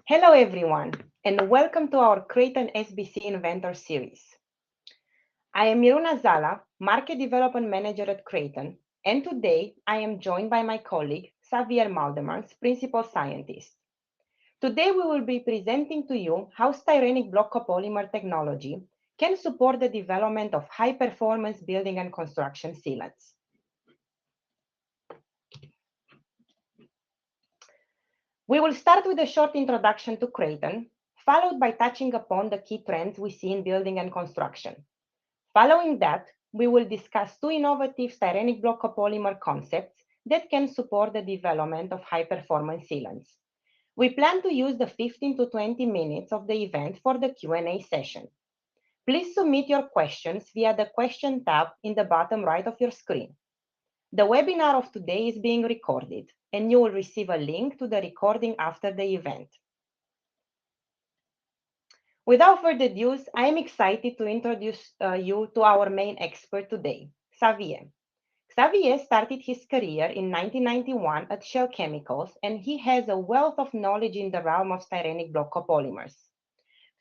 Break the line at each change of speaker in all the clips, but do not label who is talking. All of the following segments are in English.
Hello everyone, and welcome to our Kraton SBC Inventor Series. I am Miruna Zala, Market Development Manager at Kraton, and today I am joined by my colleague, Xavier Maldemans, Principal Scientist. Today we will be presenting to you how styrenic block copolymer technology can support the development of high-performance building and construction sealants. We will start with a short introduction to Kraton, followed by touching upon the key trends we see in building and construction. Following that, we will discuss two innovative styrenic block copolymer concepts that can support the development of high-performance sealants. We plan to use the 15 to 20 minutes of the event for the Q&A session. Please submit your questions via the question tab in the bottom right of your screen. The webinar of today is being recorded, and you will receive a link to the recording after the event. Without further ado, I am excited to introduce you to our main expert today, Xavier. Xavier started his career in 1991 at Shell Chemicals, and he has a wealth of knowledge in the realm of styrenic block copolymers.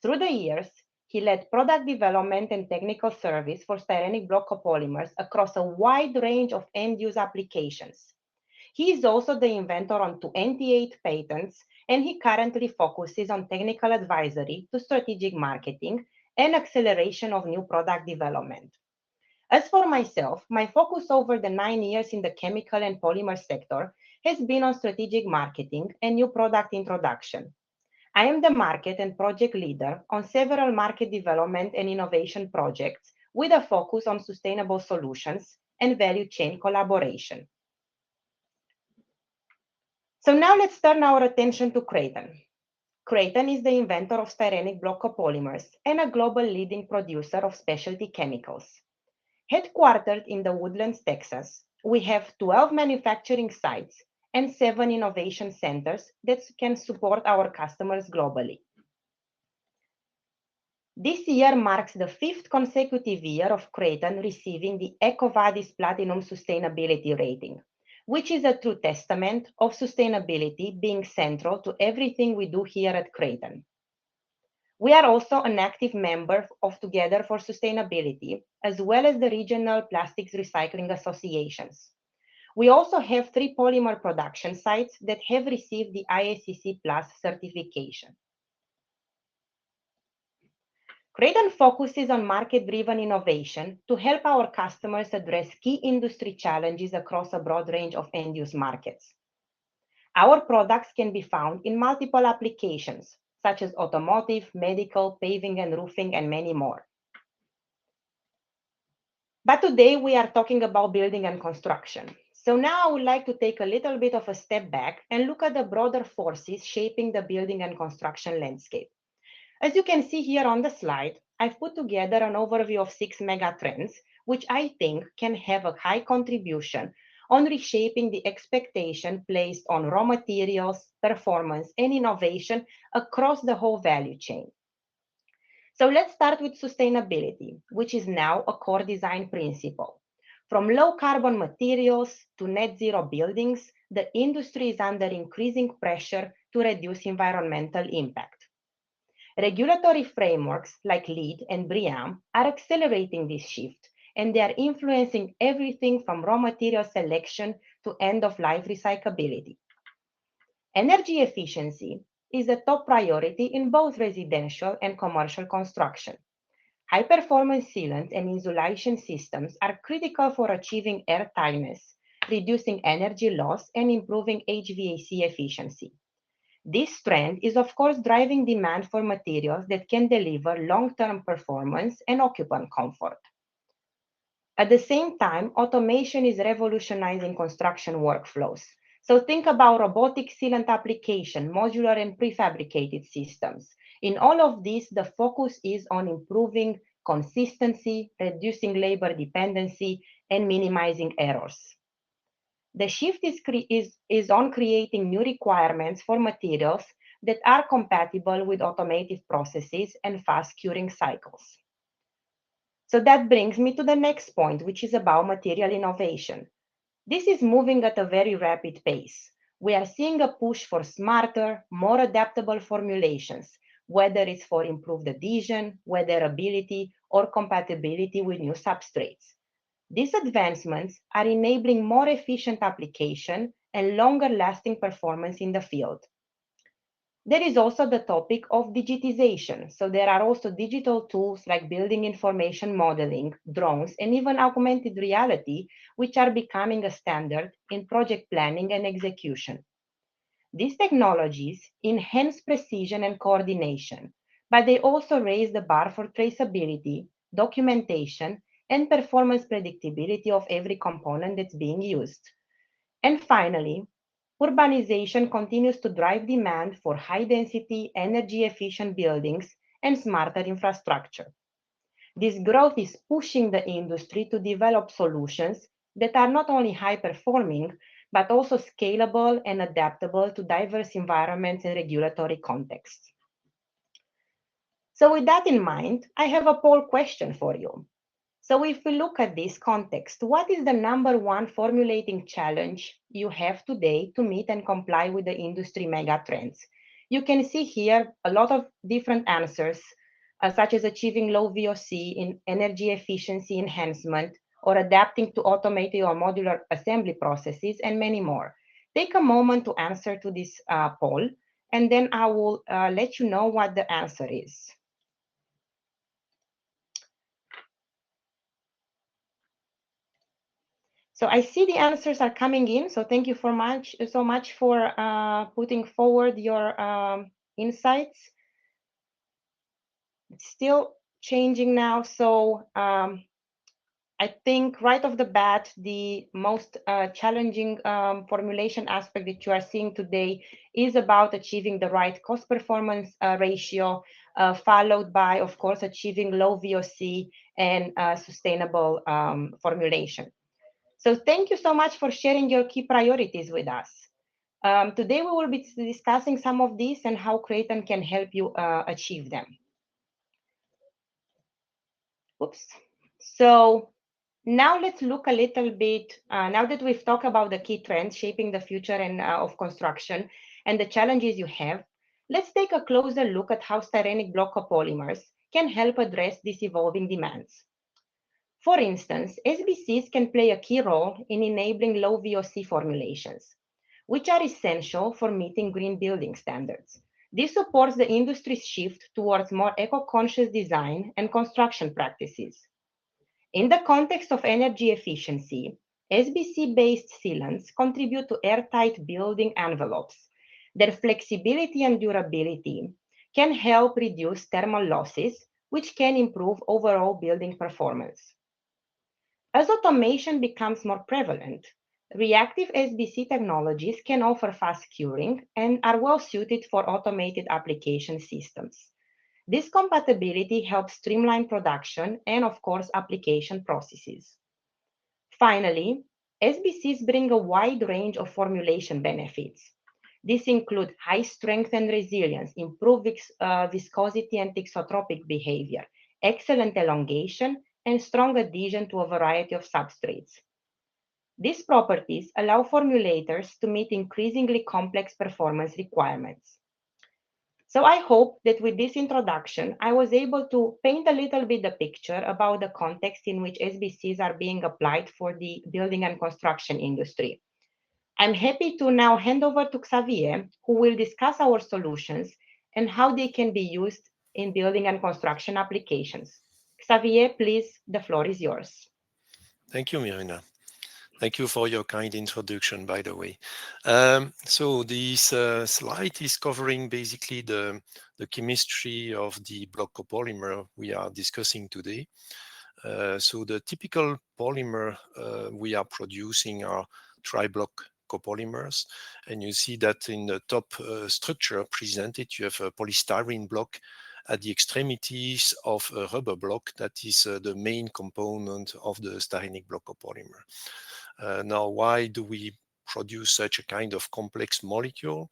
Through the years, he led product development and technical service for styrenic block copolymers across a wide range of end-use applications. He is also the inventor on 28 patents, and he currently focuses on technical advisory to strategic marketing and acceleration of new product development. As for myself, my focus over the 9 years in the chemical and polymer sector has been on strategic marketing and new product introduction. I am the market and project leader on several market development and innovation projects with a focus on sustainable solutions and value chain collaboration. So now let's turn our attention to Kraton. Kraton is the inventor of styrenic block copolymers and a global leading producer of specialty chemicals. Headquartered in the Woodlands, Texas, we have 12 manufacturing sites and 7 innovation centers that can support our customers globally. This year marks the 5th consecutive year of Kraton receiving the EcoVadis Platinum Sustainability Rating, which is a true testament of sustainability being central to everything we do here at Kraton. We are also an active member of Together for Sustainability, as well as the regional plastics recycling associations. We also have 3 polymer production sites that have received the ISCC Plus certification. Kraton focuses on market-driven innovation to help our customers address key industry challenges across a broad range of end-use markets. Our products can be found in multiple applications, such as automotive, medical, paving and roofing, and many more. But today we are talking about building and construction. So now I would like to take a little bit of a step back and look at the broader forces shaping the building and construction landscape. As you can see here on the slide, I've put together an overview of 6 mega trends, which I think can have a high contribution on reshaping the expectation placed on raw materials, performance, and innovation across the whole value chain. So let's start with sustainability, which is now a core design principle. From low carbon materials to net zero buildings, the industry is under increasing pressure to reduce environmental impact. Regulatory frameworks like LEED and BREEAM are accelerating this shift, and they are influencing everything from raw material selection to end-of-life recyclability. Energy efficiency is a top priority in both residential and commercial construction. High-performance sealant and insulation systems are critical for achieving air tightness, reducing energy loss, and improving HVAC efficiency. This trend is, of course, driving demand for materials that can deliver long-term performance and occupant comfort. At the same time, automation is revolutionizing construction workflows. So think about robotic sealant application, modular and prefabricated systems. In all of this, the focus is on improving consistency, reducing labor dependency, and minimizing errors. The shift is on creating new requirements for materials that are compatible with automated processes and fast curing cycles. So that brings me to the next point, which is about material innovation. This is moving at a very rapid pace. We are seeing a push for smarter, more adaptable formulations, whether it's for improved adhesion, weatherability, or compatibility with new substrates. These advancements are enabling more efficient application and longer lasting performance in the field. There is also the topic of digitization. So there are also digital tools like building information modeling, drones, and even augmented reality, which are becoming a standard in project planning and execution. These technologies enhance precision and coordination, but they also raise the bar for traceability, documentation, and performance predictability of every component that's being used. And finally, urbanization continues to drive demand for high-density, energy-efficient buildings and smarter infrastructure. This growth is pushing the industry to develop solutions that are not only high-performing, but also scalable and adaptable to diverse environments and regulatory contexts. So with that in mind, I have a poll question for you. So if we look at this context, what is the number one formulating challenge you have today to meet and comply with the industry mega trends? You can see here a lot of different answers, such as achieving low VOC in energy efficiency enhancement, or adapting to automated or modular assembly processes, and many more. Take a moment to answer to this poll, and then I will let you know what the answer is. So I see the answers are coming in. So thank you so much for putting forward your insights. It's still changing now. So I think right off the bat, the most challenging formulation aspect that you are seeing today is about achieving the right cost performance ratio, followed by, of course, achieving low VOC and sustainable formulation. So thank you so much for sharing your key priorities with us. Today we will be discussing some of these and how Kraton can help you achieve them. Oops. So now let's look a little bit, now that we've talked about the key trends shaping the future and of construction and the challenges you have, let's take a closer look at how styrenic block copolymers can help address these evolving demands. For instance, SBCs can play a key role in enabling low VOC formulations, which are essential for meeting green building standards. This supports the industry's shift towards more eco-conscious design and construction practices. In the context of energy efficiency, SBC-based sealants contribute to airtight building envelopes. Their flexibility and durability can help reduce thermal losses, which can improve overall building performance. As automation becomes more prevalent, reactive SBC technologies can offer fast curing and are well suited for automated application systems. This compatibility helps streamline production and, of course, application processes. Finally, SBCs bring a wide range of formulation benefits. These include high strength and resilience, improved viscosity and thixotropic behavior, excellent elongation, and strong adhesion to a variety of substrates. These properties allow formulators to meet increasingly complex performance requirements. So I hope that with this introduction, I was able to paint a little bit the picture about the context in which SBCs are being applied for the building and construction industry. I'm happy to now hand over to Xavier, who will discuss our solutions and how they can be used in building and construction applications. Xavier, please, the floor is yours.
Thank you, Mirina. Thank you for your kind introduction, by the way. So this slide is covering basically the chemistry of the block copolymer we are discussing today. So the typical polymer we are producing are tri-block copolymers. And you see that in the top structure presented, you have a polystyrene block at the extremities of a rubber block that is the main component of the styrenic block copolymer. Now, why do we produce such a kind of complex molecule.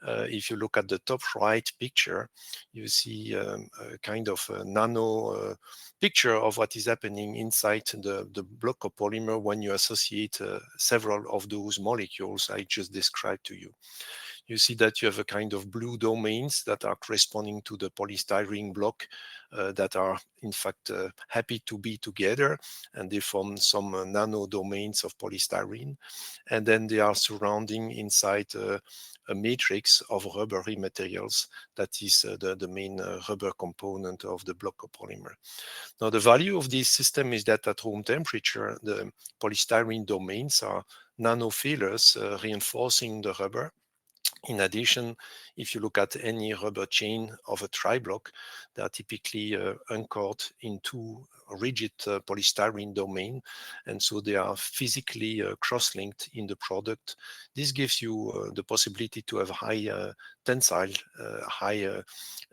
If you look at the top right picture, you see a kind of a nano picture of what is happening inside the block of polymer when you associate several of those molecules I just described to you. You see that you have a kind of blue domains that are corresponding to the polystyrene block that are in fact happy to be together, and they form some nano domains of polystyrene, and then they are surrounding inside a matrix of rubbery materials that is the main rubber component of the block of polymer. Now, the value of this system is that at room temperature, the polystyrene domains are nanofillers reinforcing the rubber. In addition, if you look at any rubber chain of a tri-block, they are typically anchored into a rigid polystyrene domain, and so they are physically cross-linked in the product. This gives you the possibility to have high tensile, high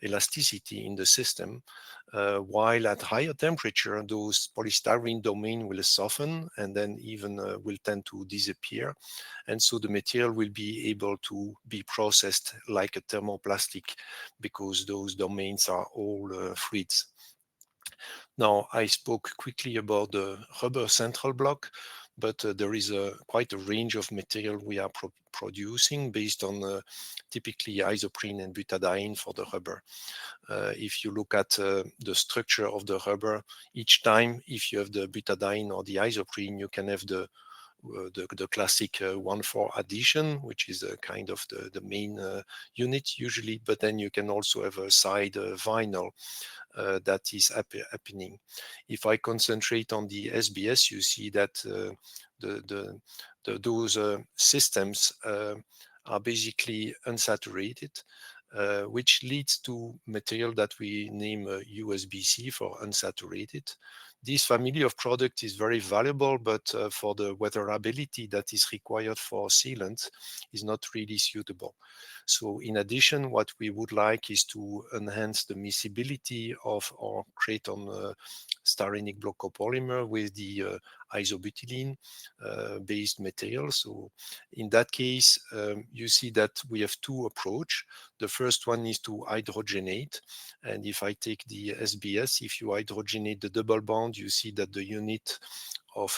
elasticity in the system, while at higher temperature, those polystyrene domain will soften and then even will tend to disappear. And so the material will be able to be processed like a thermoplastic because those domains are all fluids. Now, I spoke quickly about the rubber central block, but there is quite a range of material we are producing based on typically isoprene and butadiene for the rubber. If you look at the structure of the rubber, each time if you have the butadiene or the isoprene, you can have the classic 1,4 addition, which is a kind of the main unit usually, but then you can also have a side vinyl that is happening. If I concentrate on the SBS, you see that those systems are basically unsaturated, which leads to material that we name USB-C for unsaturated. This family of product is very valuable, but for the weatherability that is required for sealant is not really suitable. So in addition, what we would like is to enhance the miscibility of our Kraton styrenic block copolymer with the isobutylene based material. So in that case, you see that we have two approach. The first one is to hydrogenate. And if I take the SBS, if you hydrogenate the double bond, you see that the unit of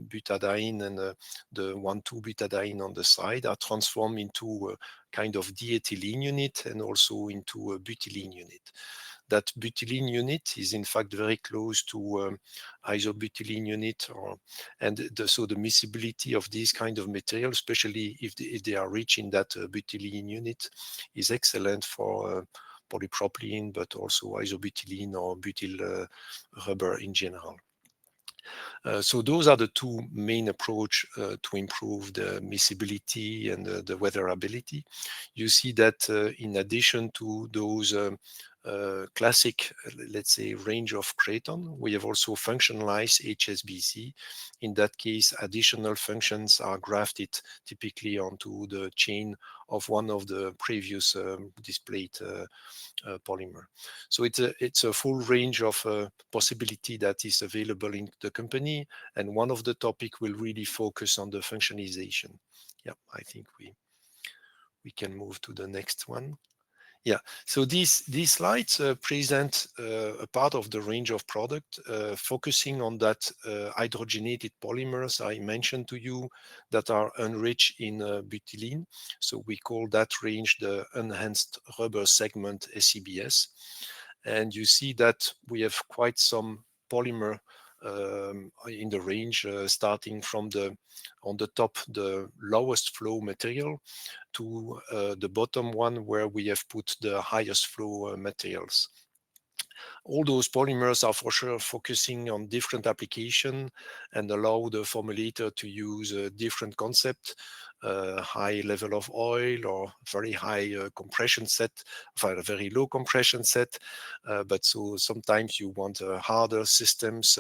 butadiene and the 1,2-butadiene on the side are transformed into a kind of diethylene unit and also into a butylene unit. That butylene unit is in fact very close to isobutylene unit, so the miscibility of this kind of material, especially if they are rich in that butylene unit, is excellent for polypropylene, but also isobutylene or butyl rubber in general. So those are the two main approach to improve the miscibility and the weatherability. You see that in addition to those classic, let's say, range of Kraton, we have also functionalized HSBC. In that case, additional functions are grafted typically onto the chain of one of the previous displayed polymer. So it's a full range of possibility that is available in the company, and one of the topic will really focus on the functionalization. Yeah, I think we can move to the next one. Yeah, so these slides present a part of the range of product focusing on that hydrogenated polymers I mentioned to you that are enriched in butylene. So we call that range the enhanced rubber segment SEBS. And you see that we have quite some polymer in the range, starting from on the top, the lowest flow material, to the bottom one where we have put the highest flow materials. All those polymers are for sure focusing on different application and allow the formulator to use a different concept, high level of oil or very high compression set, or very low compression set. But so sometimes you want harder systems.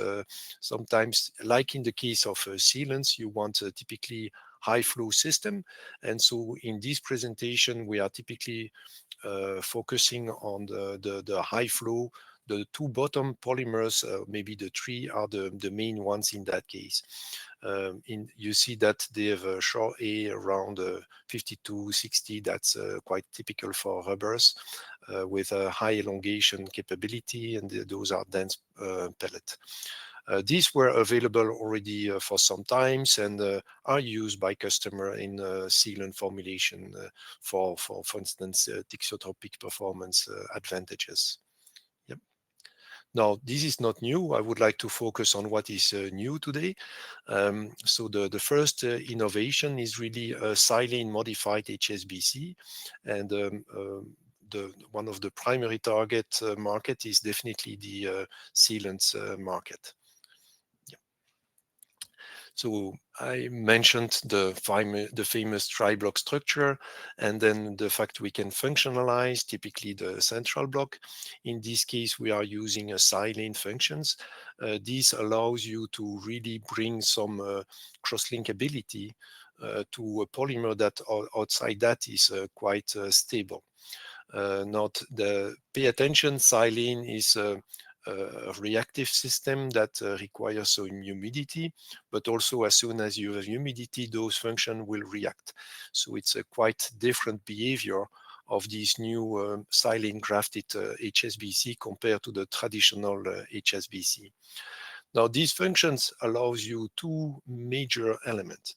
Sometimes, like in the case of sealants, you want typically high flow system. And so in this presentation, we are typically focusing on the high flow, the two bottom polymers, maybe the three, are the main ones in that case. You see that they have a short A around 52, 60. That's quite typical for rubbers with a high elongation capability, and those are dense pellet. These were available already for some times and are used by customer in sealant formulation for instance, thixotropic performance advantages. Yep. Now, this is not new. I would like to focus on what is new today. So the first innovation is really a silane modified HSBC, and one of the primary target market is definitely the sealants market. So I mentioned the famous tri-block structure, and then the fact we can functionalize typically the central block. In this case, we are using a silane functions. This allows you to really bring some cross-linkability to a polymer that outside that is quite stable. Pay attention, silane is a reactive system that requires some humidity, but also as soon as you have humidity, those functions will react. So it's a quite different behavior of this new silane grafted HSBC compared to the traditional HSBC. Now, these functions allows you two major elements.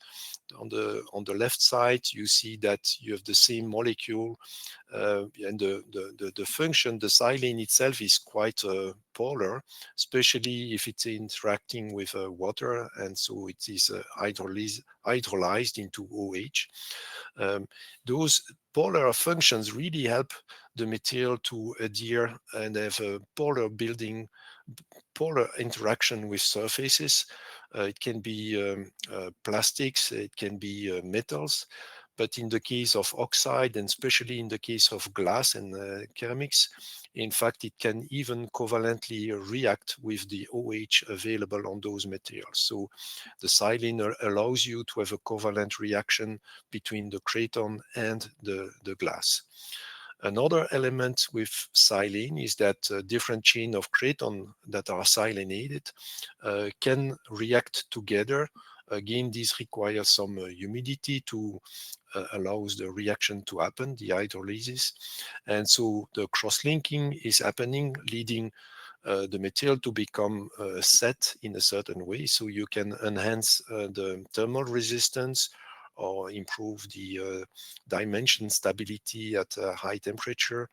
On the left side, you see that you have the same molecule, and the function, the silane itself, is quite polar, especially if it's interacting with water, and so it is hydrolyzed into OH. Those polar functions really help the material to adhere and have a polar interaction with surfaces. It can be plastics, it can be metals, but in the case of oxide, and especially in the case of glass and ceramics, in fact, it can even covalently react with the OH available on those materials. So the silane allows you to have a covalent reaction between the Kraton and the glass. Another element with silane is that different chain of Kraton that are silanated can react together. Again, this requires some humidity to allows the reaction to happen, the hydrolysis. And so the cross-linking is happening, leading the material to become set in a certain way. So you can enhance the thermal resistance or improve the dimension stability at a high temperature.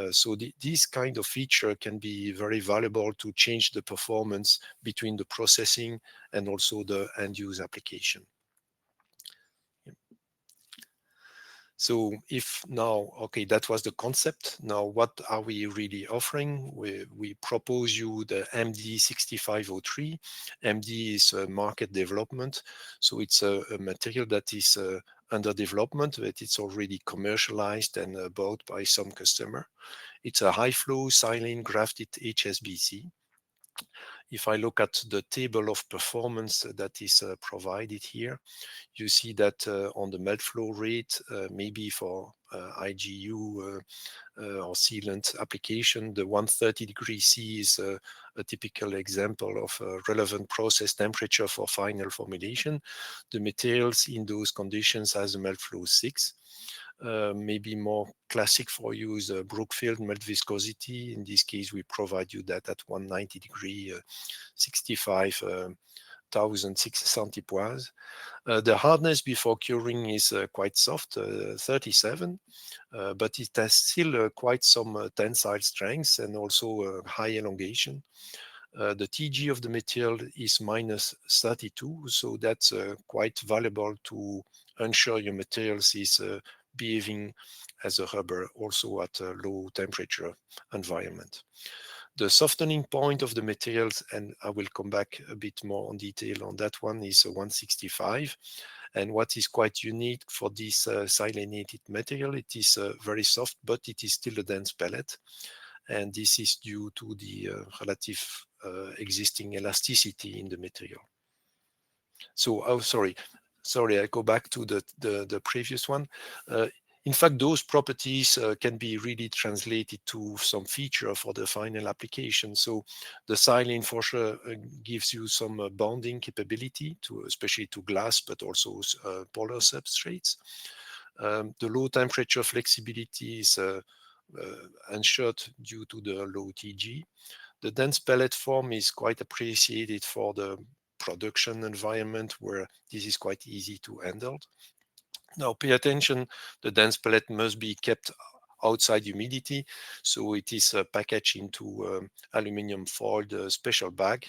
So this kind of feature can be very valuable to change the performance between the processing and also the end-use application. So if now, okay, that was the concept. Now, what are we really offering? We propose you the MD6503. MD is market development. So it's a material that is under development, but it's already commercialized and bought by some customer. It's a high flow silane grafted HSBC. If I look at the table of performance that is provided here, you see that on the melt flow rate, maybe for IGU or sealant application, the 130 degrees C is a typical example of a relevant process temperature for final formulation. The materials in those conditions has a melt flow 6. Maybe more classic for you is Brookfield melt viscosity. In this case, we provide you that at 190 degree, 65,006 centipoise. The hardness before curing is quite soft, 37, but it has still quite some tensile strength and also high elongation. The TG of the material is minus 32, so that's quite valuable to ensure your materials is behaving as a rubber also at a low temperature environment. The softening point of the materials, and I will come back a bit more on detail on that one, is 165. And what is quite unique for this silanated material, it is very soft, but it is still a dense pellet. And this is due to the relative existing elasticity in the material. So, oh, sorry, I go back to the previous one. In fact, those properties can be really translated to some feature for the final application. So the silane for sure gives you some bonding capability to, especially to glass, but also polar substrates. The low temperature flexibility is ensured due to the low TG. The dense pellet form is quite appreciated for the production environment where this is quite easy to handle. Now pay attention, the dense pellet must be kept outside humidity, so it is packaged into aluminum foiled special bag,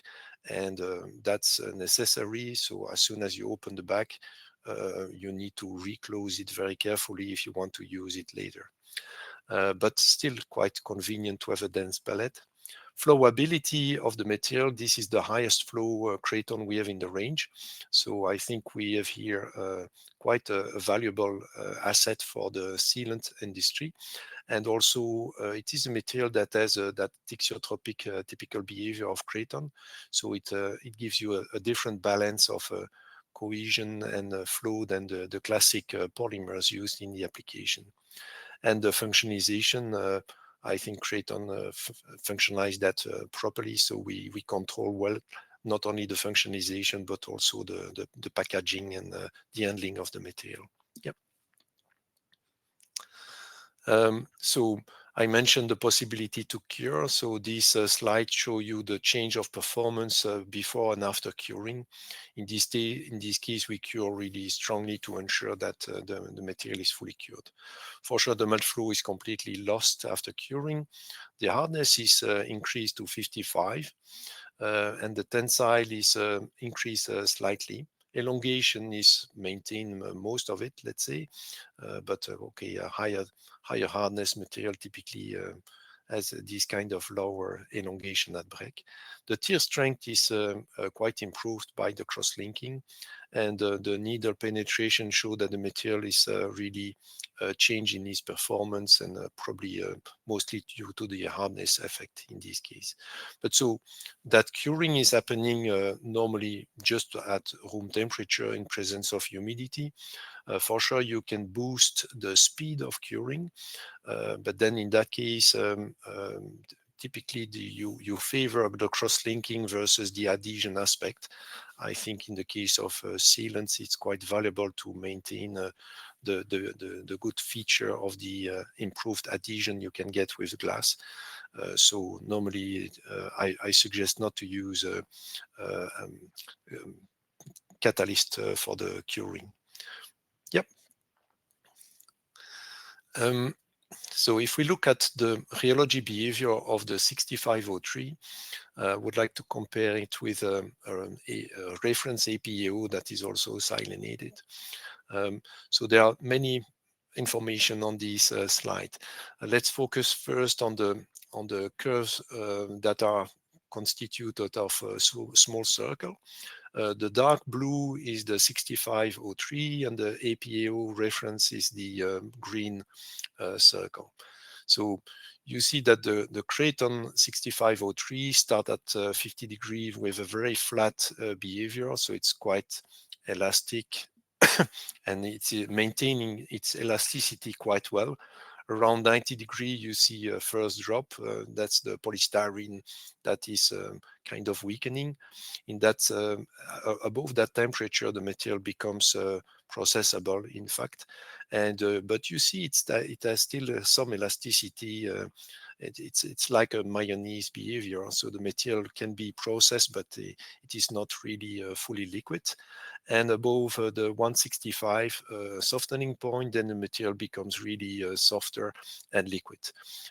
and that's necessary. So as soon as you open the bag, you need to reclose it very carefully if you want to use it later. But still quite convenient to have a dense pellet. Flowability of the material, this is the highest flow Kraton we have in the range. So I think we have here quite a valuable asset for the sealant industry. And also it is a material that has that thixotropic typical behavior of Kraton. So it gives you a different balance of cohesion and flow than the classic polymers used in the application. And the functionalization, I think Kraton functionalized that properly, so we control well not only the functionalization but also the packaging and the handling of the material. Yep. So I mentioned the possibility to cure. So this slide show you the change of performance before and after curing. In this case, we cure really strongly to ensure that the material is fully cured. For sure, the melt flow is completely lost after curing. The hardness is increased to 55, and the tensile is increased slightly. Elongation is maintained most of it, let's say, but okay, a higher hardness material typically has this kind of lower elongation at break. The tear strength is quite improved by the cross-linking, and the needle penetration show that the material is really changing its performance, and probably mostly due to the hardness effect in this case. But so that curing is happening normally just at room temperature in presence of humidity. For sure, you can boost the speed of curing, but then in that case, typically you favor the cross-linking versus the adhesion aspect. I think in the case of sealants, it's quite valuable to maintain the good feature of the improved adhesion you can get with glass. So normally I suggest not to use catalyst for the curing. Yep. So if we look at the rheology behavior of the 6503, I would like to compare it with a reference APAO that is also silanated. So there are many information on this slide. Let's focus first on the curves that are constituted of a small circle. The dark blue is the 6503, and the APAO reference is the green circle. So you see that the Kraton 6503 start at 50 degrees with a very flat behavior, so it's quite elastic and it's maintaining its elasticity quite well. Around 90 degrees, you see a first drop. That's the polystyrene that is kind of weakening. In that, above that temperature, the material becomes processable, in fact. And but you see, it has still some elasticity. It's like a mayonnaise behavior. So the material can be processed, but it is not really fully liquid. And above the 165 softening point, then the material becomes really softer and liquid.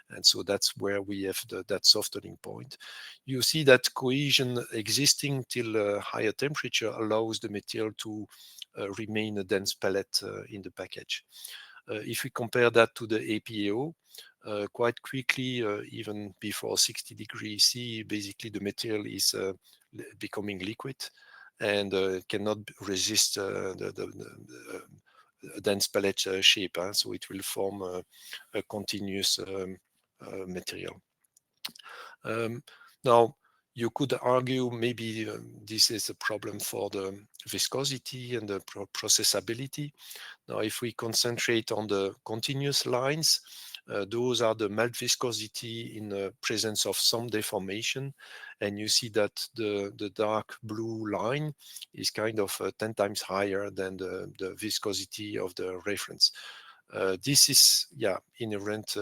And so that's where we have that softening point. You see that cohesion existing till a higher temperature allows the material to remain a dense pellet in the package. If we compare that to the APAO, quite quickly, even before 60 degrees C, basically the material is becoming liquid and cannot resist the dense pellet shape. So it will form a continuous material. Now, You could argue maybe this is a problem for the viscosity and the processability. Now, if we concentrate on the continuous lines, those are the melt viscosity in the presence of some deformation. And you see that the dark blue line is kind of 10 times higher than the viscosity of the reference. This is, yeah, inherent,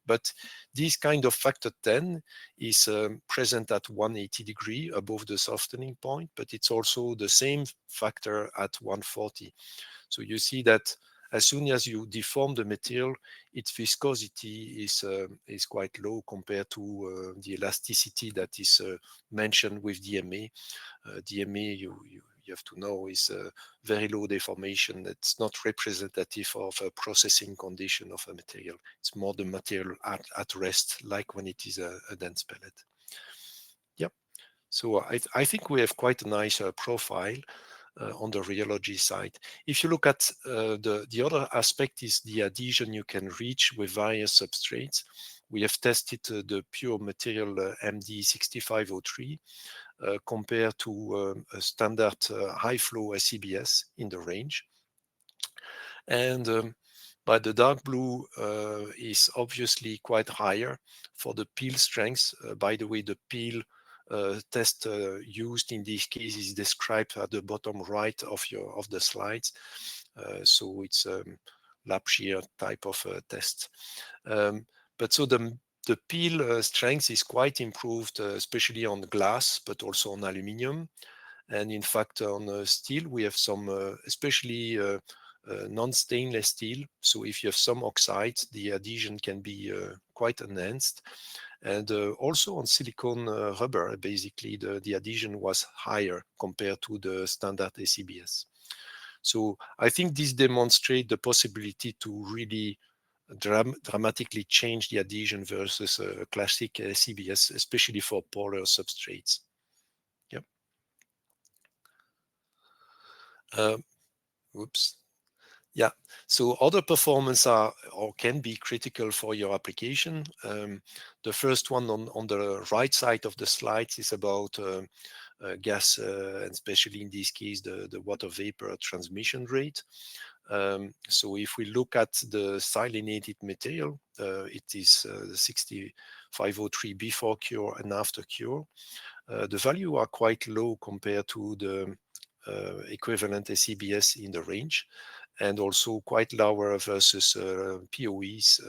but this kind of factor 10 is present at 180 degree above the softening point, but it's also the same factor at 140. So you see that as soon as you deform the material, its viscosity is quite low compared to the elasticity that is mentioned with DMA. DMA, you have to know, is a very low deformation. It's not representative of a processing condition of a material. It's more the material at rest, like when it is a dense pellet. Yep. So I think we have quite a nice profile on the rheology side. If you look at the other aspect is the adhesion you can reach with various substrates. We have tested the pure material MD6503 compared to a standard high flow SEBS in the range. And but the dark blue is obviously quite higher for the peel strength. By the way, the peel test used in this case is described at the bottom right of the slides. So it's lap shear type of test. But so the peel strength is quite improved, especially on glass, but also on aluminium. And in fact, on steel, we have some, especially non-stainless steel. So if you have some oxides, the adhesion can be quite enhanced. And also on silicone rubber, basically the adhesion was higher compared to the standard ACBS. So I think this demonstrates the possibility to really dramatically change the adhesion versus a classic CBS, especially for polar substrates. Yep. Oops. Yeah, so other performance are or can be critical for your application. The first one on the right side of the slides is about gas, and especially in this case, the water vapor transmission rate. So if we look at the silinated material, it is 6503 before cure and after cure. The value are quite low compared to the equivalent ACBS in the range, and also quite lower versus POEs.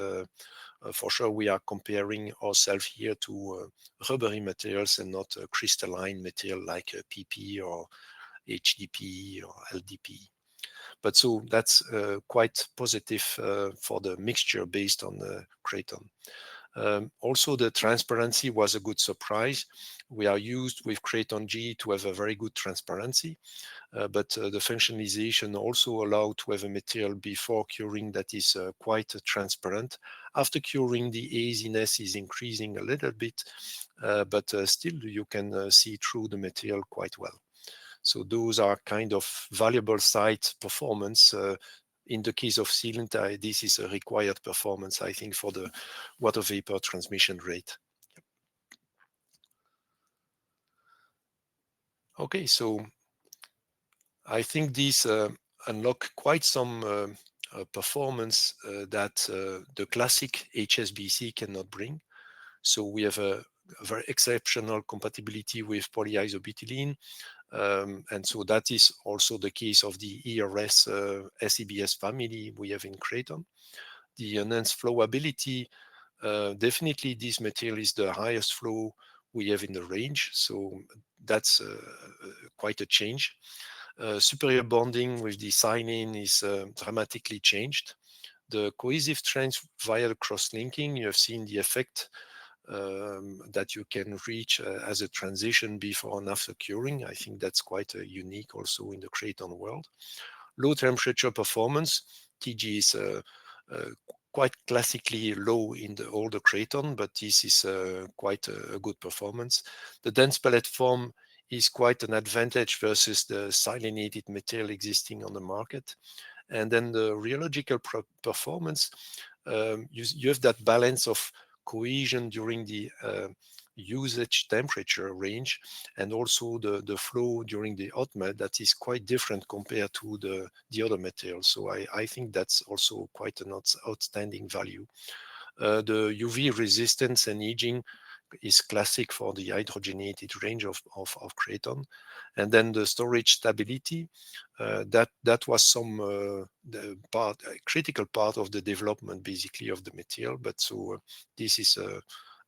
For sure, we are comparing ourselves here to rubbery materials and not crystalline material like PP or HDPE or LDPE. But so that's quite positive for the mixture based on the Kraton. Also, the transparency was a good surprise. We are used with Kraton G to have a very good transparency, but the functionalization also allowed to have a material before curing that is quite transparent. After curing, the haziness is increasing a little bit, but still you can see through the material quite well. So those are kind of valuable site performance. In the case of sealant, this is a required performance, I think, for the water vapor transmission rate. Okay, so I think these unlock quite some performance that the classic HSBC cannot bring. So we have a very exceptional compatibility with polyisobutylene. And so that is also the case of the ERS SEBS family we have in Kraton. The enhanced flowability, definitely this material is the highest flow we have in the range. So that's quite a change. Superior bonding with the silane is dramatically changed. The cohesive strength via the cross-linking, you have seen the effect that you can reach as a transition before and after curing. I think that's quite unique also in the Kraton world. Low temperature performance, TG is quite classically low in the older Kraton, but this is quite a good performance. The dense pellet form is quite an advantage versus the silanated material existing on the market. And then the rheological performance, you have that balance of cohesion during the usage temperature range, and also the flow during the hot melt that is quite different compared to the other materials. So I think that's also quite an outstanding value. The UV resistance and aging is classic for the hydrogenated range of Kraton. And then the storage stability, that was some the part, a critical part of the development basically of the material. But so this is,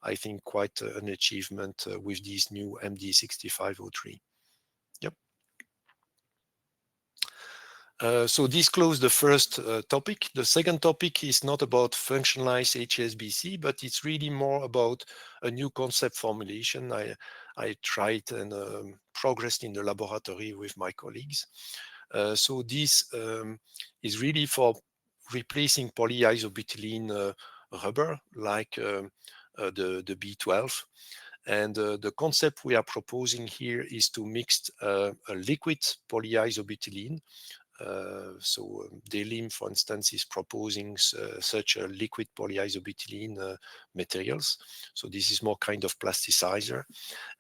I think, quite an achievement with this new MD6503. Yep. So this closes the first topic. The second topic is not about functionalized HSBC, but it's really more about a new concept formulation. I tried and progressed in the laboratory with my colleagues. So this is really for replacing polyisobutylene rubber, like the B12. And the concept we are proposing here is to mix a liquid polyisobutylene. Delim, for instance, is proposing such a liquid polyisobutylene materials. So this is more kind of plasticizer.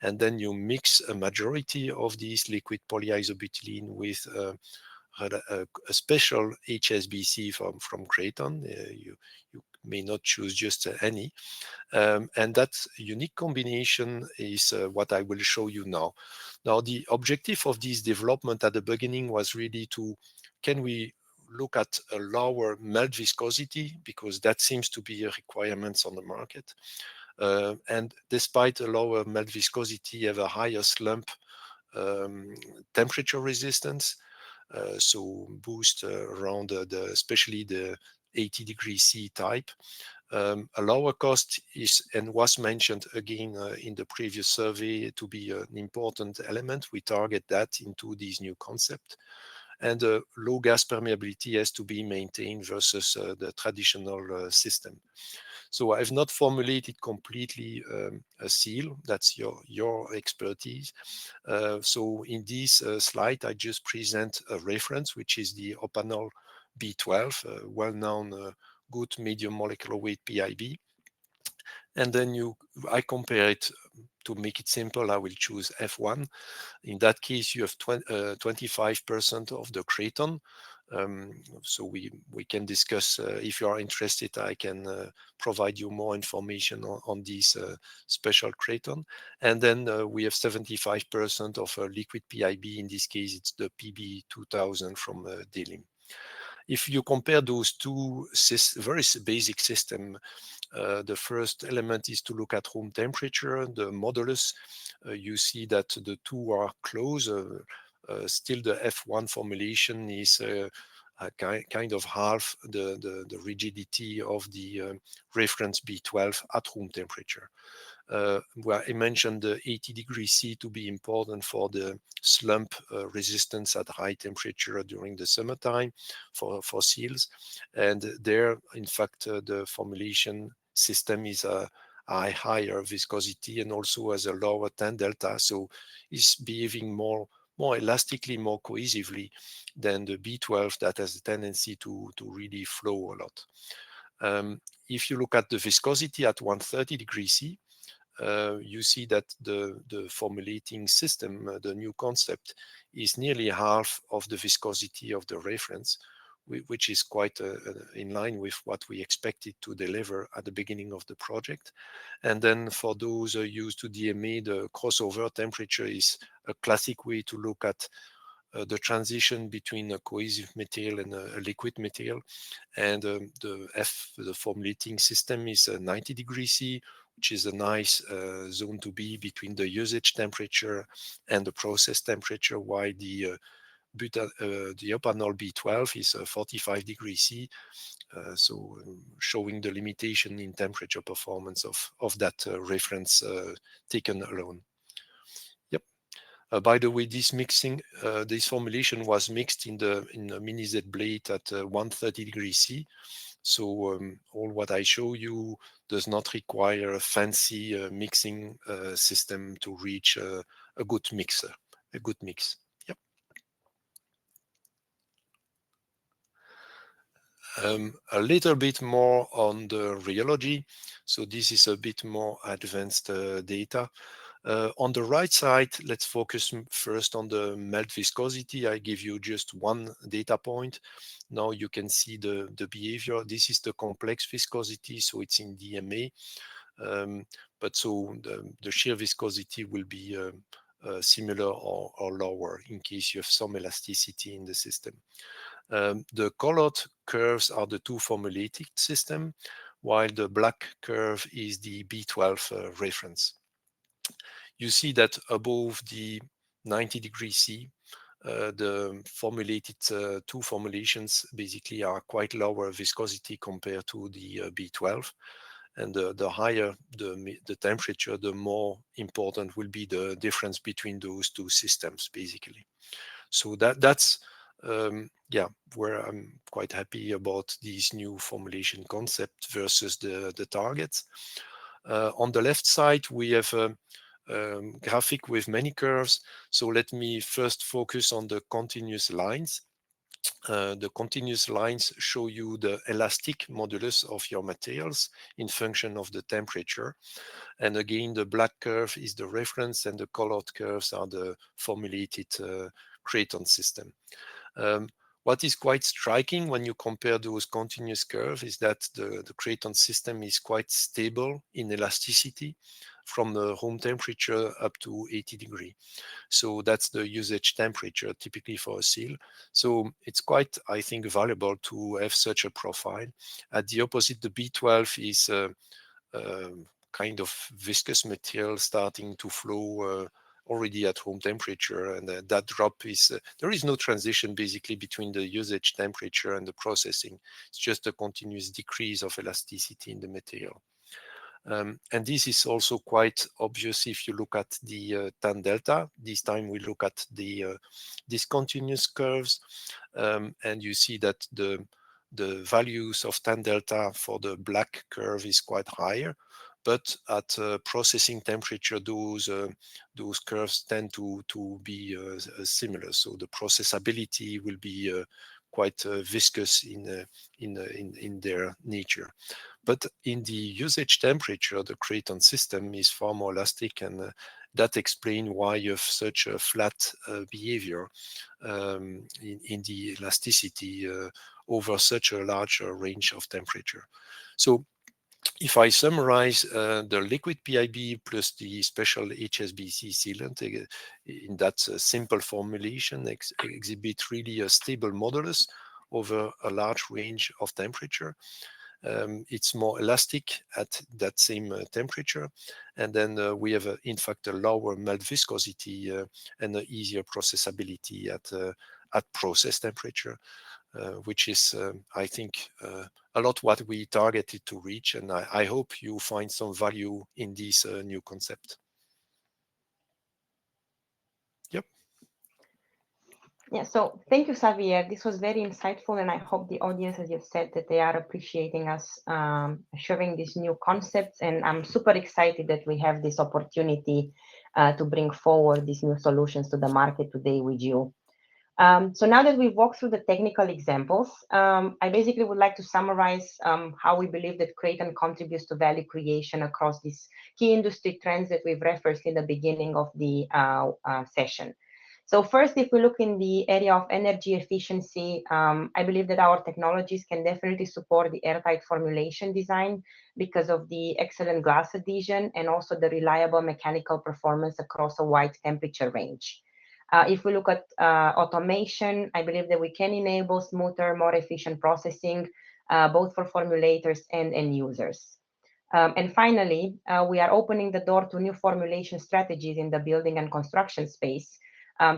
And then you mix a majority of these liquid polyisobutylene with a special HSBC from Kraton. You may not choose just any. And that unique combination is what I will show you now. Now, the objective of this development at the beginning was really can we look at a lower melt viscosity, because that seems to be a requirement on the market. And despite a lower melt viscosity, have a higher slump temperature resistance. So boost around especially the 80 degrees C type. A lower cost is and was mentioned again in the previous survey to be an important element. We target that into this new concept. And low gas permeability has to be maintained versus the traditional system. So I've not formulated completely a seal. That's your expertise. So in this slide, I just present a reference, which is the Opanol B12, well-known good medium molecular weight PIB. And then I compare it. To make it simple, I will choose F1. In that case, you have 25% of the Kraton. So we can discuss, if you are interested, I can provide you more information on this special Kraton. And then we have 75% of liquid PIB. In this case, it's the PB2000 from Delim. If you compare those two very basic systems, the first element is to look at room temperature, the modulus. You see that the two are close. Still, the F1 formulation is kind of half the rigidity of the reference B12 at room temperature. Where I mentioned the 80 degrees C to be important for the slump resistance at high temperature during the summertime for seals. And there, in fact, the formulation system is a higher viscosity and also has a lower tan delta, so is behaving more elastically, more cohesively than the B12 that has a tendency to really flow a lot. If you look at the viscosity at 130 degrees C, you see that the formulating system, the new concept, is nearly half of the viscosity of the reference, which is quite in line with what we expected to deliver at the beginning of the project. And then for those used to DMA, the crossover temperature is a classic way to look at the transition between a cohesive material and a liquid material. And the formulating system is 90 degrees C, which is a nice zone to be between the usage temperature and the process temperature, while the Opanol B12 is 45 degrees C, showing the limitation in temperature performance of that reference taken alone. Yep. By the way, this formulation was mixed in the mini Z blade at 130 degrees C. So all what I show you does not require a fancy mixing system to reach a good mix. Yep. A little bit more on the rheology. So this is a bit more advanced data. On the right side, let's focus first on the melt viscosity. I give you just one data point. Now you can see the behavior. This is the complex viscosity, so it's in DMA. But so the shear viscosity will be similar or lower in case you have some elasticity in the system. The colored curves are the two formulated system, while the black curve is the B12 reference. You see that above the 90 C, the formulated two formulations basically are quite lower viscosity compared to the B12. And the higher the temperature, the more important will be the difference between those two systems, basically. So that's yeah, where I'm quite happy about these new formulation concept versus the targets. On the left side, we have a graphic with many curves. So let me first focus on the continuous lines. The continuous lines show you the elastic modulus of your materials in function of the temperature. And again, the black curve is the reference and the colored curves are the formulated Kraton system. What is quite striking when you compare those continuous curves is that the Kraton system is quite stable in elasticity from the room temperature up to 80 degrees. So that's the usage temperature typically for a seal. So it's quite, I think, valuable to have such a profile. At the opposite, the B12 is kind of viscous material starting to flow already at room temperature, and that drop is there is no transition basically between the usage temperature and the processing. It's just a continuous decrease of elasticity in the material. And this is also quite obvious if you look at the tan delta. This time we look at the discontinuous curves, and you see that the values of tan delta for the black curve is quite higher, but at processing temperature, those curves tend to be similar. So the processability will be quite viscous in their nature. But in the usage temperature, the Kraton system is far more elastic, and that explains why you have such a flat behavior in the elasticity over such a large range of temperature. So if I summarize the liquid PIB plus the special HSBC sealant in that simple formulation exhibit really a stable modulus over a large range of temperature. It's more elastic at that same temperature, and then we have in fact a lower melt viscosity and an easier processability at process temperature, which is I think a lot what we targeted to reach, and I hope you find some value in this new concept. Yep.
Yeah, so thank you, Xavier. This was very insightful, and I hope the audience, as you've said, that they are appreciating us sharing these new concepts. And I'm super excited that we have this opportunity to bring forward these new solutions to the market today with you. So now that we've walked through the technical examples, I basically would like to summarize how we believe that Kraton contributes to value creation across these key industry trends that we've referenced in the beginning of the session. So first, if we look in the area of energy efficiency, I believe that our technologies can definitely support the airtight formulation design because of the excellent glass adhesion and also the reliable mechanical performance across a wide temperature range. If we look at automation, I believe that we can enable smoother, more efficient processing, both for formulators and end users. And finally, we are opening the door to new formulation strategies in the building and construction space.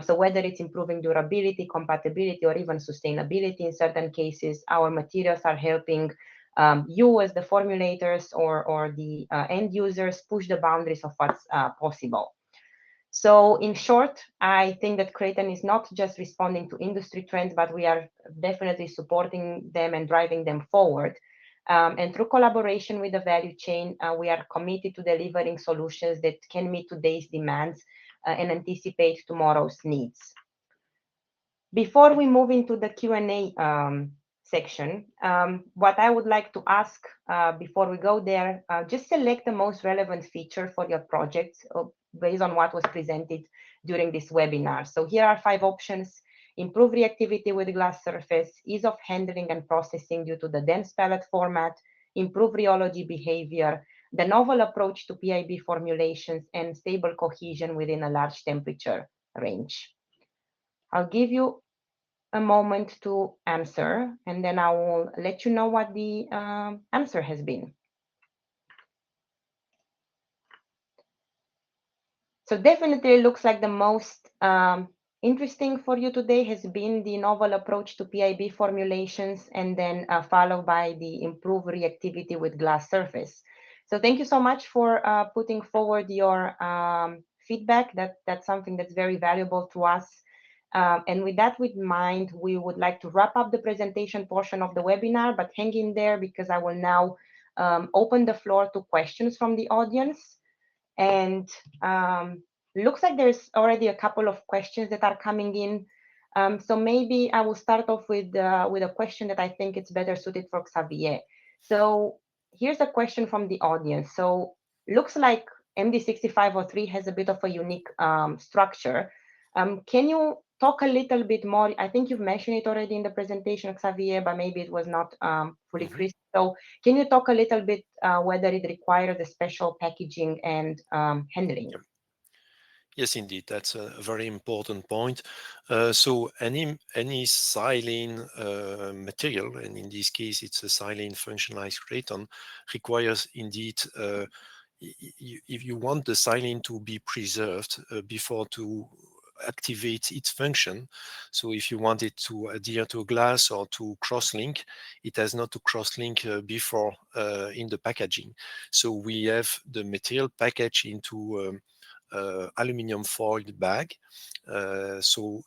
So whether it's improving durability, compatibility, or even sustainability in certain cases, our materials are helping you as the formulators or the end users push the boundaries of what's possible. So in short, I think that Kraton is not just responding to industry trends, but we are definitely supporting them and driving them forward. And through collaboration with the value chain, we are committed to delivering solutions that can meet today's demands and anticipate tomorrow's needs. Before we move into the Q&A section, what I would like to ask before we go there, just select the most relevant feature for your project based on what was presented during this webinar. So here are 5 options: improve reactivity with glass surface, ease of handling and processing due to the dense pellet format, improve rheology behavior, the novel approach to PIB formulations, and stable cohesion within a large temperature range. I'll give you a moment to answer, and then I will let you know what the answer has been. So definitely looks like the most interesting for you today has been the novel approach to PIB formulations, and then followed by the improved reactivity with glass surface. So thank you so much for putting forward your feedback. That's something that's very valuable to us. And with that in mind, we would like to wrap up the presentation portion of the webinar, but hang in there because I will now open the floor to questions from the audience. And looks like there's already a couple of questions that are coming in. So maybe I will start off with a question that I think it's better suited for Xavier. So here's a question from the audience. So looks like MD6503 has a bit of a unique structure. Can you talk a little bit more? I think you've mentioned it already in the presentation, Xavier, but maybe it was not fully crisp. So can you talk a little bit whether it requires a special packaging and handling?
Yep. Yes, indeed, that's a very important point. So any silane material, and in this case it's a silane functionalized Kraton, requires indeed, if you want the silane to be preserved before to activate its function. So if you want it to adhere to a glass or to cross-link, it has not to cross-link before in the packaging. So we have the material packaged into aluminum foiled bag. So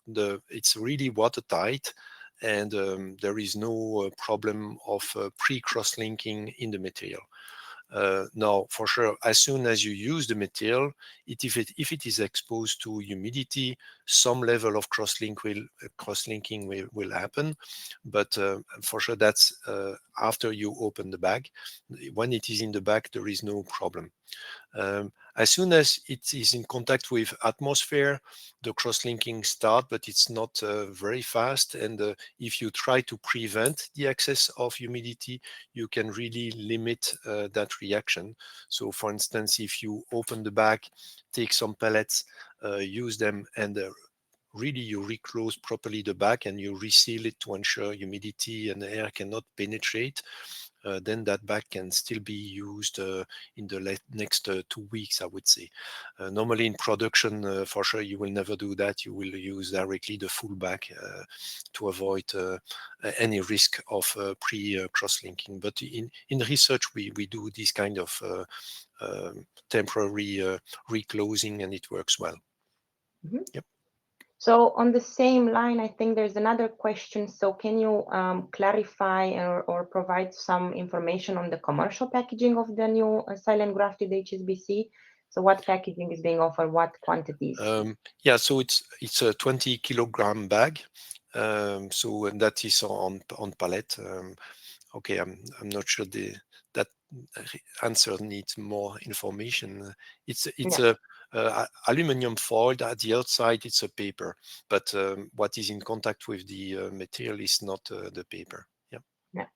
it's really watertight, and there is no problem of pre-cross-linking in the material. Now, for sure, as soon as you use the material, if it is exposed to humidity, some level of cross-linking will happen. But for sure, that's after you open the bag. When it is in the bag, there is no problem. As soon as it is in contact with atmosphere, the cross-linking start, but it's not very fast. And if you try to prevent the access of humidity, you can really limit that reaction. So for instance, if you open the bag, take some pellets, use them, and really you reclose properly the bag and you reseal it to ensure humidity and air cannot penetrate, then that bag can still be used in the next 2 weeks, I would say. Normally in production, for sure, you will never do that. You will use directly the full bag to avoid any risk of pre-cross-linking. But in research, we do this kind of temporary reclosing, and it works well.
Mm-hmm.
Yep.
So on the same line, I think there's another question. So can you clarify or provide some information on the commercial packaging of the new silane grafted HSBC? So what packaging is being offered, what quantities?
Yeah, so it's a 20 kilogram bag. So and that is on pallet. Okay, I'm not sure that answer needs more information. It's
Yeah.
a aluminum foil. At the outside, it's a paper, but what is in contact with the material is not the paper. Yeah.
Yeah.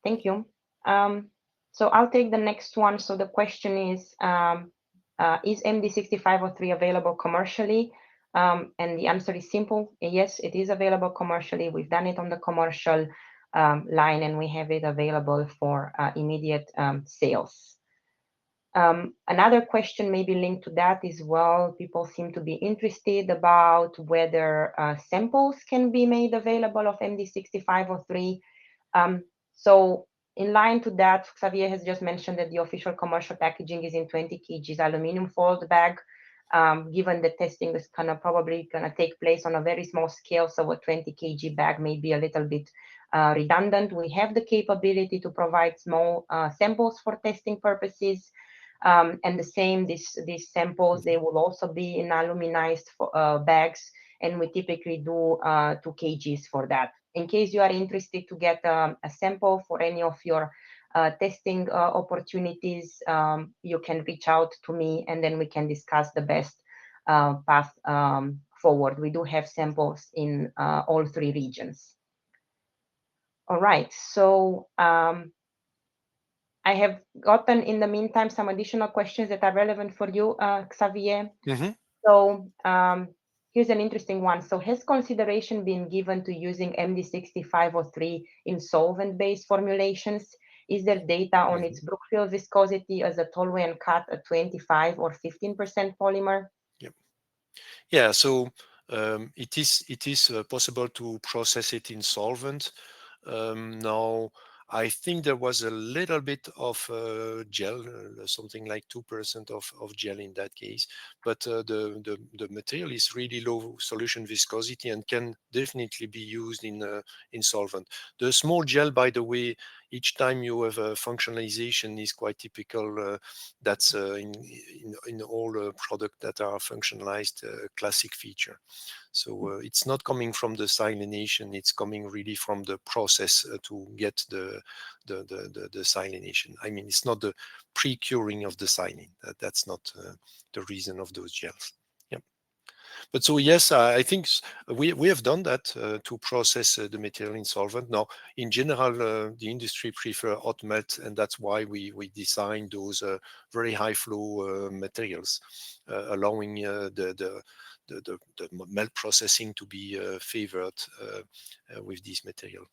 Thank you. So I'll take the next one. So the question is MD6503 available commercially? And the answer is simple. Yes, it is available commercially. We've done it on the commercial line, and we have it available for immediate sales. Another question maybe linked to that as well. People seem to be interested about whether samples can be made available of MD6503. So in line to that, Xavier has just mentioned that the official commercial packaging is in 20 kgs aluminum foiled bag. Given the testing is probably gonna take place on a very small scale, so a 20 kg bag may be a little bit redundant. We have the capability to provide small samples for testing purposes. And the same, these samples, they will also be in aluminized bags, and we typically do 2 kgs for that. in case you are interested to get a sample for any of your testing opportunities, you can reach out to me and then we can discuss the best path forward. We do have samples in all three regions. All right, so I have gotten in the meantime some additional questions that are relevant for you, Xavier.
Mhm.
So here's an interesting one. So has consideration been given to using MD6503 in solvent-based formulations? Is there data on its Brookfield viscosity as a Toluen cut at 25 or 15% polymer?
Yep. Yeah, so it is possible to process it in solvent. Now, I think there was a little bit of gel, something like 2% of gel in that case, but the material is really low solution viscosity and can definitely be used in solvent. The small gel, by the way, each time you have a functionalization is quite typical. That's in all products that are functionalized classic feature. So it's not coming from the silination, it's coming really from the process to get the silination. I mean, it's not the pre-curing of the silane. That's not the reason of those gels. Yeah. But so yes, I think we have done that to process the material in solvent. Now, in general, the industry prefer hot melt, and that's why we design those very high flow materials, allowing the melt processing to be favored with this material.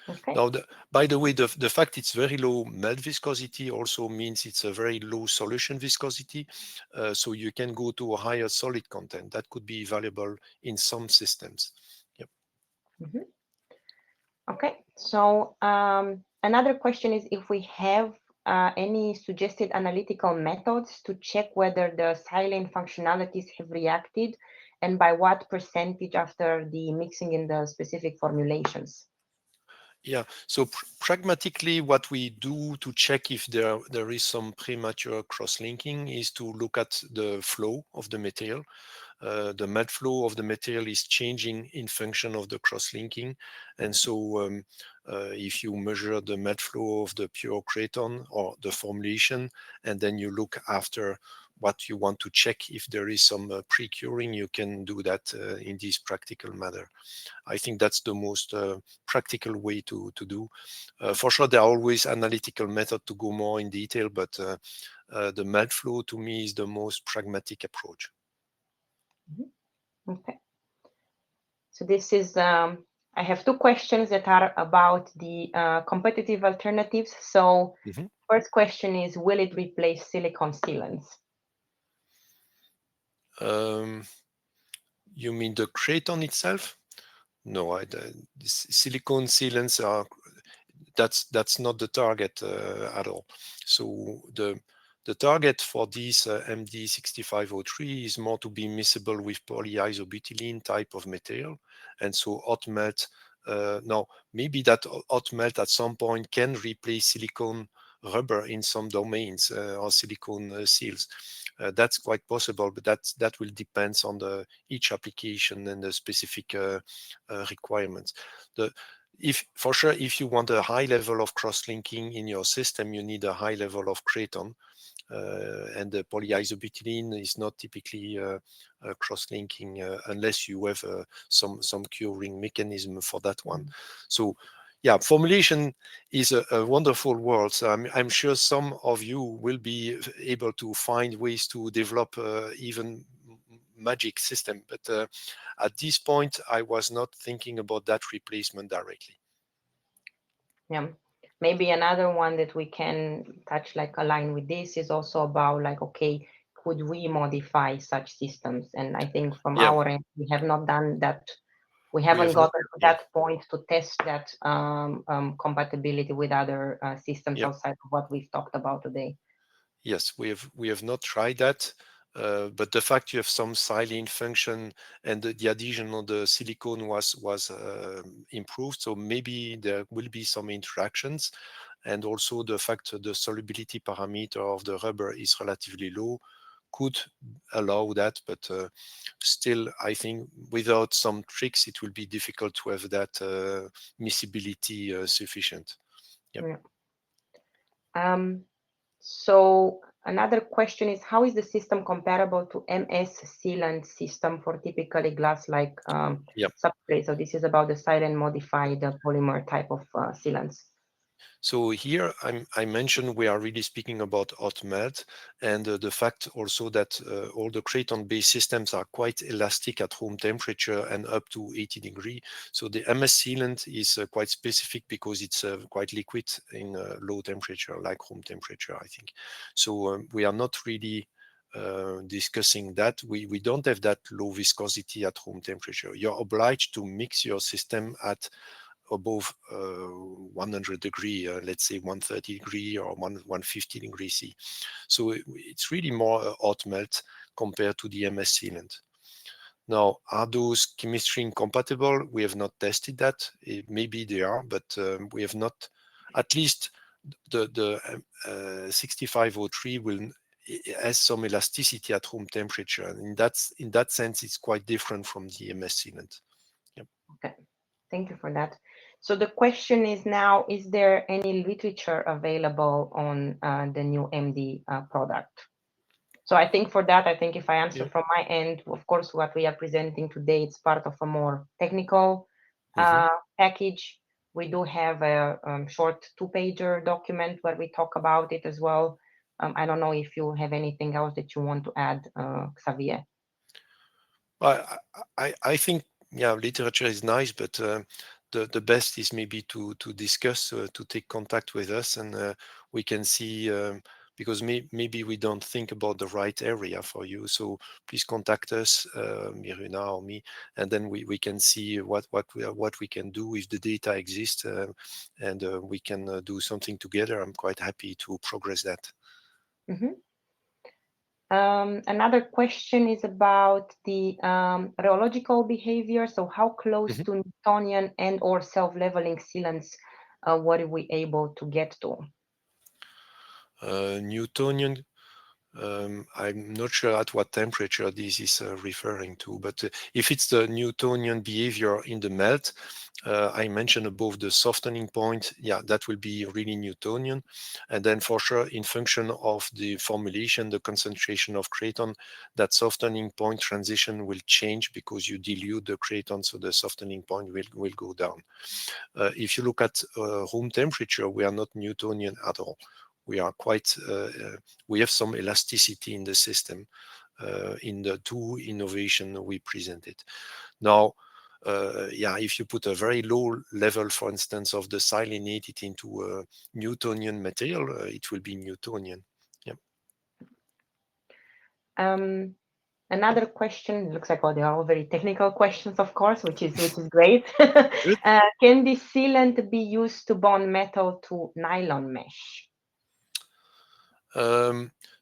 Okay.
Now, by the way, the fact it's very low melt viscosity also means it's a very low solution viscosity. So you can go to a higher solid content. That could be valuable in some systems. Yep.
Okay, so another question is if we have any suggested analytical methods to check whether the silane functionalities have reacted and by what percentage after the mixing in the specific formulations.
Yeah, so pragmatically, what we do to check if there is some premature cross-linking is to look at the flow of the material. The melt flow of the material is changing in function of the cross-linking. And so if you measure the melt flow of the pure Kraton or the formulation, and then you look after what you want to check if there is some pre-curing, you can do that in this practical manner. I think that's the most practical way to do. For sure, there are always analytical method to go more in detail, but the melt flow to me is the most pragmatic approach.
Okay. So this is, I have two questions that are about the competitive alternatives. So first question is, will it replace silicone sealants?
You mean the Kraton itself? No, the silicone sealants are that's not the target at all. So the target for this MD6503 is more to be miscible with polyisobutylene type of material, and so hot melt. Now maybe that hot melt at some point can replace silicone rubber in some domains or silicone seals. That's quite possible, but that will depend on each application and the specific requirements. If for sure, if you want a high level of cross-linking in your system, you need a high level of Kraton, and the polyisobutylene is not typically cross-linking unless you have some curing mechanism for that one. So yeah, formulation is a wonderful world. So I'm sure some of you will be able to find ways to develop even magic system, but at this point I was not thinking about that replacement directly.
Yeah, maybe another one that we can touch, like align with this, is also about like, okay, could we modify such systems? And I think from
Yeah,
our end, we have not done that. We
we
haven't
have not.
gotten to
Yeah,
that point to test that compatibility with other systems
yeah.
outside of what we've talked about today.
Yes, we have not tried that, but the fact you have some silane function and the adhesion of the silicone was improved, so maybe there will be some interactions, and also the fact the solubility parameter of the rubber is relatively low could allow that, but still, I think without some tricks, it will be difficult to have that miscibility sufficient. Yep.
Yeah. So another question is, how is the system comparable to MS sealant system for typically glass-like
Yep.
substrate? So this is about the silane modified polymer type of sealants.
So here I mentioned we are really speaking about hot melt, and the fact also that all the Kraton-based systems are quite elastic at room temperature and up to 80 degrees. So the MS sealant is quite specific because it's quite liquid in low temperature, like room temperature, I think. So we are not really discussing that. We don't have that low viscosity at room temperature. You're obliged to mix your system at above 100 degree, let's say 130 degree or 150 degree C. So it's really more hot melt compared to the MS sealant. Now, are those chemistry incompatible? We have not tested that. Maybe they are, but we have not, at least the 6503 will has some elasticity at room temperature. And in that sense, it's quite different from the MS sealant. Yep.
Okay, thank you for that. So the question is now, is there any literature available on the new MD product? So I think for that, I think if I answer
Yeah.
from my end, of course, what we are presenting today, it's part of a more technical
Mm-hmm.
package. We do have a short 2-pager document where we talk about it as well. I don't know if you have anything else that you want to add, Xavier.
I think, yeah, literature is nice, but the best is maybe to discuss, to take contact with us, and we can see, because maybe we don't think about the right area for you. So please contact us, Miruna or me, and then we can see what we can do if the data exists, and we can do something together. I'm quite happy to progress that.
Mhm. Another question is about the rheological behavior. So how close
Mhm.
to Newtonian and or self-leveling sealants were we able to get to?
Newtonian. I'm not sure at what temperature this is referring to, but if it's the Newtonian behavior in the melt, I mentioned above the softening point, yeah, that will be really Newtonian. And then for sure, in function of the formulation, the concentration of Kraton, that softening point transition will change because you dilute the Kraton, so the softening point will go down. If you look at room temperature, we are not Newtonian at all. We are quite, we have some elasticity in the system in the 2 innovation we presented. Now, yeah, if you put a very low level, for instance, of the silanated into a Newtonian material, it will be Newtonian. Yeah.
Another question, looks like, well, they are all very technical questions, of course, which is great.
Good.
Can this sealant be used to bond metal to nylon mesh?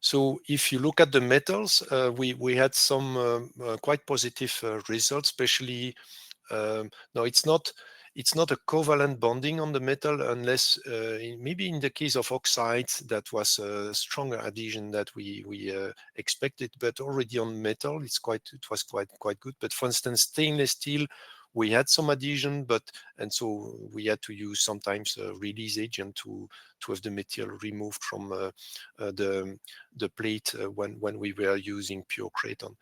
So if you look at the metals, we had some quite positive results, especially no, it's not a covalent bonding on the metal unless maybe in the case of oxides that was a stronger adhesion that we expected, but already on metal it was quite good. But for instance, stainless steel, we had some adhesion, and so we had to use sometimes a release agent to have the material removed from the plate when we were using pure Kraton.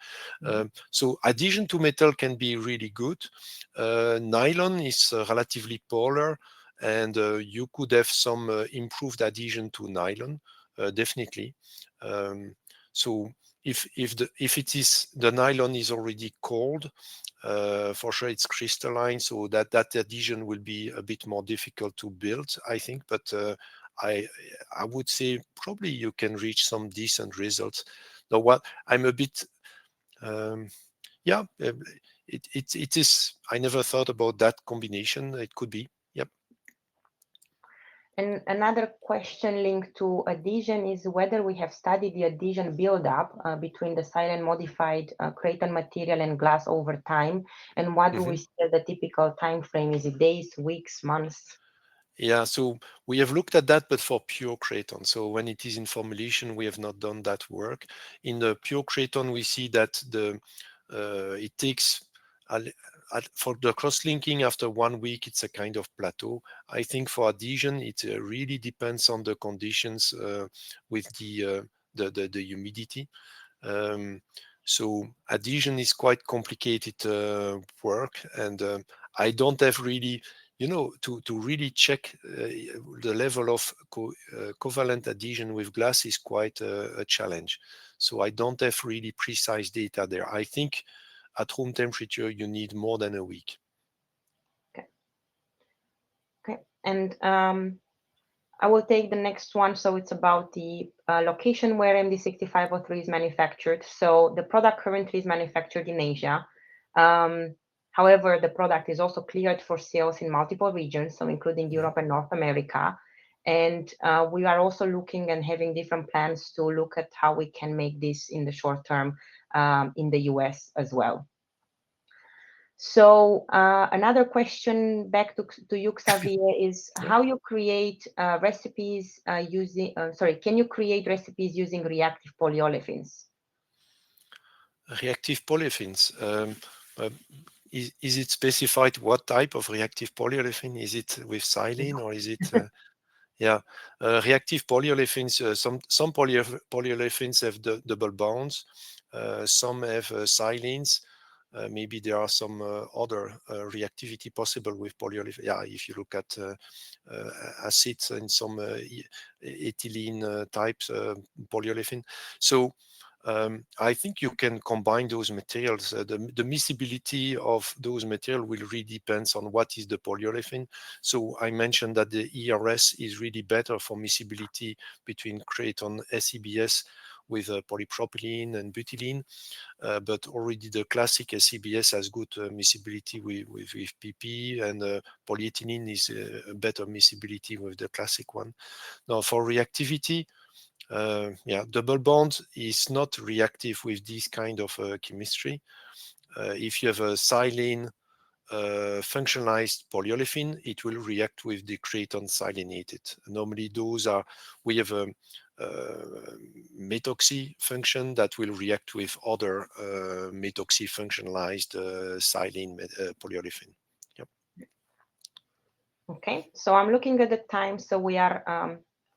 So adhesion to metal can be really good. Nylon is relatively polar, and you could have some improved adhesion to nylon, definitely. So if it is the nylon is already cold, for sure it's crystalline, so that adhesion will be a bit more difficult to build, I think. But I I would say probably you can reach some decent results. Now, what I'm a bit yeah, it is. I never thought about that combination. It could be. Yep.
And another question linked to adhesion is whether we have studied the adhesion buildup between the silane modified Kraton material and glass over time, and what do
Mhm.
we see as the typical time frame? Is it days, weeks, months?
Yeah, so we have looked at that, but for pure Kraton. So when it is in formulation, we have not done that work. In the pure Kraton, we see that it takes for the cross-linking after 1 week, it's a kind of plateau. I think for adhesion, it really depends on the conditions with the humidity. So adhesion is quite complicated work, and I don't have really, to really check the level of covalent adhesion with glass is quite a challenge. So I don't have really precise data there. I think at room temperature you need more than a week.
Okay, and I will take the next one. So it's about the location where MD6503 is manufactured. So the product currently is manufactured in Asia. However, the product is also cleared for sales in multiple regions, so including Europe and North America. And we are also looking and having different plans to look at how we can make this in the short term in the US as well. So another question back to you, Xavier, is how you create recipes using, can you create recipes using reactive polyolefins?
Reactive polyolefins. Is it specified what type of reactive polyolefin? Is it with silane or is it? Yeah, reactive polyolefins. Some polyolefins have double bonds. Some have silanes. Maybe there are some other reactivity possible with polyolefin. Yeah, if you look at acids and some ethylene types polyolefin. So I think you can combine those materials. The miscibility of those materials will really depends on what is the polyolefin. So I mentioned that the ERS is really better for miscibility between Kraton SEBS with polypropylene and butylene, but already the classic SEBS has good miscibility with PP, and polyethylene is a better miscibility with the classic one. Now for reactivity, double bond is not reactive with this kind of chemistry. If you have a silane functionalized polyolefin, it will react with the Kraton silanated. Normally we have a methoxy function that will react with other methoxy functionalized silane polyolefin. Yep.
Okay, so I'm looking at the time. So we are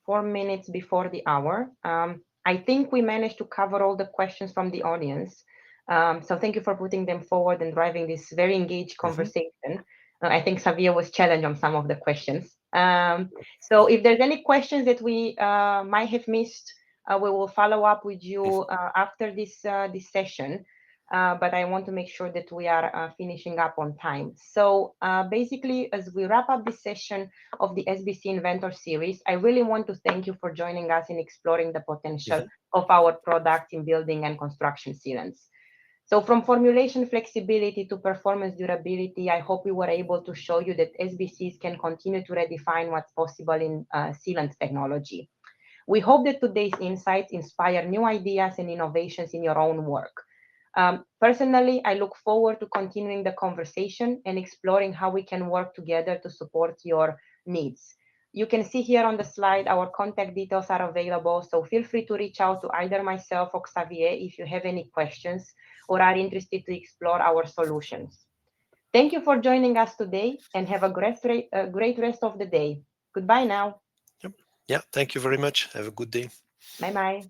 4 minutes before the hour. I think we managed to cover all the questions from the audience. So thank you for putting them forward and driving this very engaged conversation. I think Xavier was challenged on some of the questions. So if there's any questions that we might have missed, we will follow up with you after this session. But I want to make sure that we are finishing up on time. So basically, as we wrap up this session of the SBC Inventor Series, I really want to thank you for joining us in exploring the potential of our product in building and construction sealants. So from formulation flexibility to performance durability, I hope we were able to show you that SBCs can continue to redefine what's possible in sealant technology. We hope that today's insights inspire new ideas and innovations in your own work. Personally, I look forward to continuing the conversation and exploring how we can work together to support your needs. You can see here on the slide our contact details are available, so feel free to reach out to either myself or Xavier if you have any questions or are interested to explore our solutions. Thank you for joining us today and have a great rest of the day. Goodbye now.
Yep. Yeah, thank you very much. Have a good day.
Bye-bye.